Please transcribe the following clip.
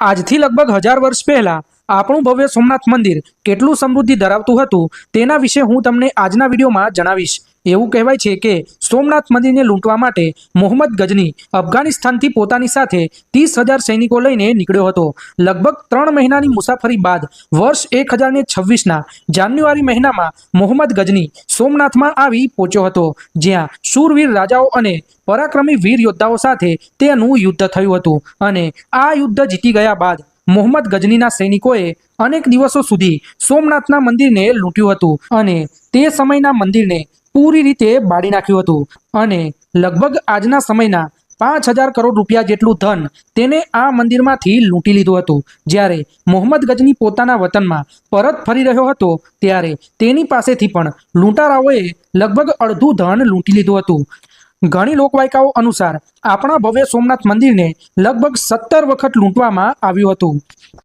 આજથી લગભગ 1000 વર્ષ પહેલા આપણું ભવ્ય સોમનાથ મંદિર કેટલું સમૃદ્ધિ ધરાવતું હતું તેના વિશે હું તમને આજના વિડીયોમાં જણાવીશ। એવું કહેવાય છે કે સોમનાથ મંદિરને લૂંટવા માટે મોહમ્મદ ગજની અફઘાનિસ્તાનથી પોતાની સાથે 30,000 સૈનિકો લઈને નીકળ્યો હતો। લગભગ 3 મહિનાની મુસાફરી બાદ વર્ષ 1026ના જાન્યુઆરી મહિનામાં મોહમ્મદ ગજની સોમનાથમાં આવી પહોંચ્યો હતો, જ્યાં શૂરવીર રાજાઓ અને પરાક્રમી વીર યોદ્ધાઓ સાથે તેનું યુદ્ધ થયું હતું અને આ યુદ્ધ જીતી ગયા બાદ મોહમ્મદ ગજનીના સૈનિકોએ અનેક દિવસો સુધી સોમનાથના મંદિરને લૂંટ્યું હતું અને તે સમયના મંદિરને પૂરી રીતે બાળી નાખ્યું હતું અને લગભગ આજના સમયના 5,000 કરોડ રૂપિયા જેટલું ધન તેને આ મંદિરમાંથી લૂંટી લીધું હતું। જ્યારે મોહમ્મદ ગજની પોતાના વતનમાં પરત ફરી રહ્યો હતો ત્યારે તેની પાસેથી પણ લૂંટારાઓએ લગભગ અડધું ધન લૂંટી લીધું હતું। ઘણી લોકવાયકાઓ અનુસાર આપણા ભવ્ય સોમનાથ મંદિરને લગભગ 17 વખત લૂંટવામાં આવ્યું હતું।